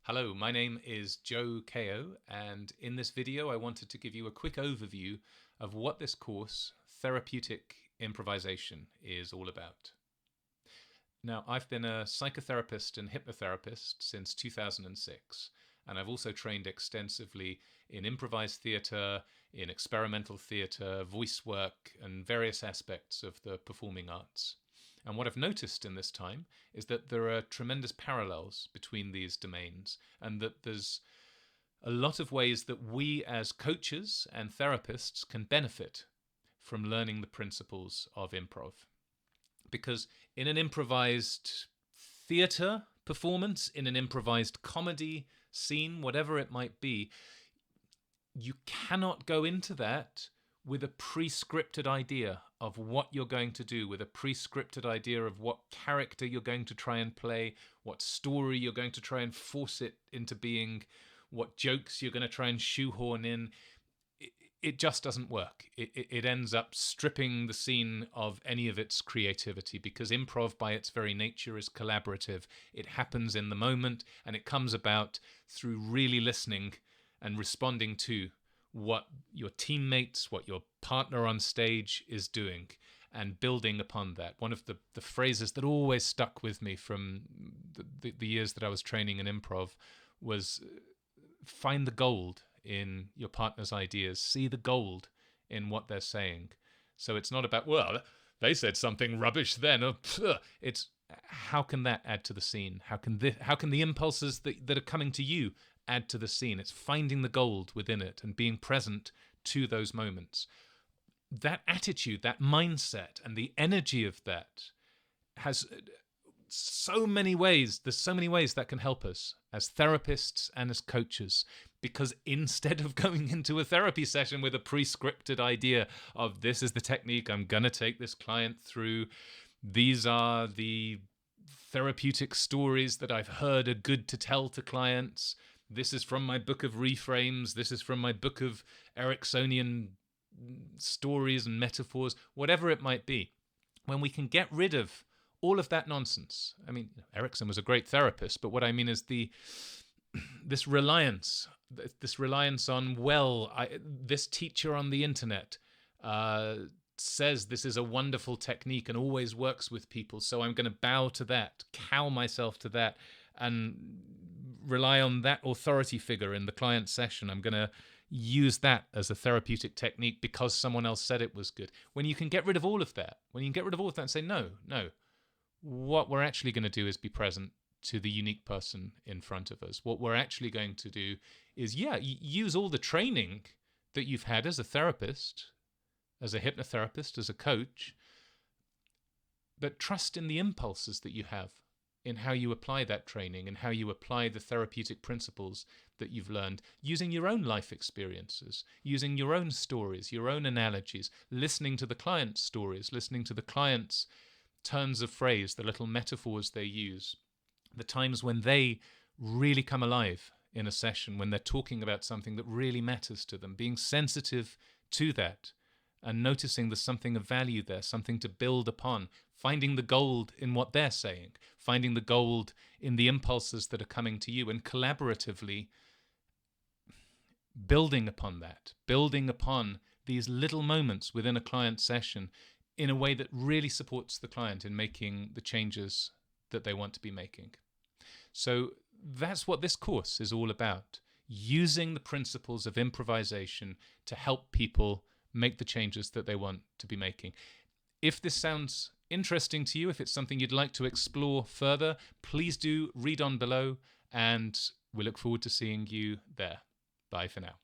Hello, my name is Joe Ko, and in this video I wanted to give you a quick overview of what this course, Therapeutic Improvisation, is all about. Now, I've been a psychotherapist and hypnotherapist since 2006, and I've also trained extensively in improvised theatre, in experimental theatre, voice work, and various aspects of the performing arts. And what I've noticed in this time is that there are tremendous parallels between these domains, and that there's a lot of ways that we as coaches and therapists can benefit from learning the principles of improv. Because in an improvised theatre performance, in an improvised comedy scene, whatever it might be, you cannot go into that with a pre-scripted idea of what you're going to do, with a pre-scripted idea of what character you're going to try and play, what story you're going to try and force it into being, what jokes you're going to try and shoehorn in. It just doesn't work. It ends up stripping the scene of any of its creativity, because improv by its very nature is collaborative. It happens in the moment, and it comes about through really listening and responding to what your teammates, what your partner on stage is doing, and building upon that. One of the phrases that always stuck with me from the years that I was training in improv was find the gold in your partner's ideas. See the gold in what they're saying. So it's not about, well, they said something rubbish then. It's how can that add to the scene? How can the impulses that are coming to you add to the scene? It's finding the gold within it and being present to those moments. That attitude, that mindset, and the energy of that has so many ways. There's so many ways that can help us as therapists and as coaches, because instead of going into a therapy session with a pre-scripted idea of this is the technique I'm going to take this client through, these are the therapeutic stories that I've heard are good to tell to clients, this is from my book of reframes, this is from my book of Ericksonian stories and metaphors, whatever it might be, when we can get rid of all of that nonsense. I mean, Erickson was a great therapist, but what I mean is this reliance on, this teacher on the internet says this is a wonderful technique and always works with people, so I'm going to bow to that, cow myself to that, and rely on that authority figure in the client session. I'm going to use that as a therapeutic technique because someone else said it was good. When you can get rid of all of that, and say, no, what we're actually going to do is be present to the unique person in front of us. What we're actually going to do is, use all the training that you've had as a therapist, as a hypnotherapist, as a coach, but trust in the impulses that you have in how you apply that training and how you apply the therapeutic principles that you've learned, using your own life experiences, using your own stories, your own analogies, listening to the client's stories, listening to the client's turns of phrase, the little metaphors they use, the times when they really come alive in a session, when they're talking about something that really matters to them, being sensitive to that and noticing there's something of value there, something to build upon, finding the gold in what they're saying, finding the gold in the impulses that are coming to you, and collaboratively building upon that, building upon these little moments within a client session in a way that really supports the client in making the changes that they want to be making. So that's what this course is all about, using the principles of improvisation to help people make the changes that they want to be making. If this sounds interesting to you, if it's something you'd like to explore further, please do read on below, and we look forward to seeing you there. Bye for now.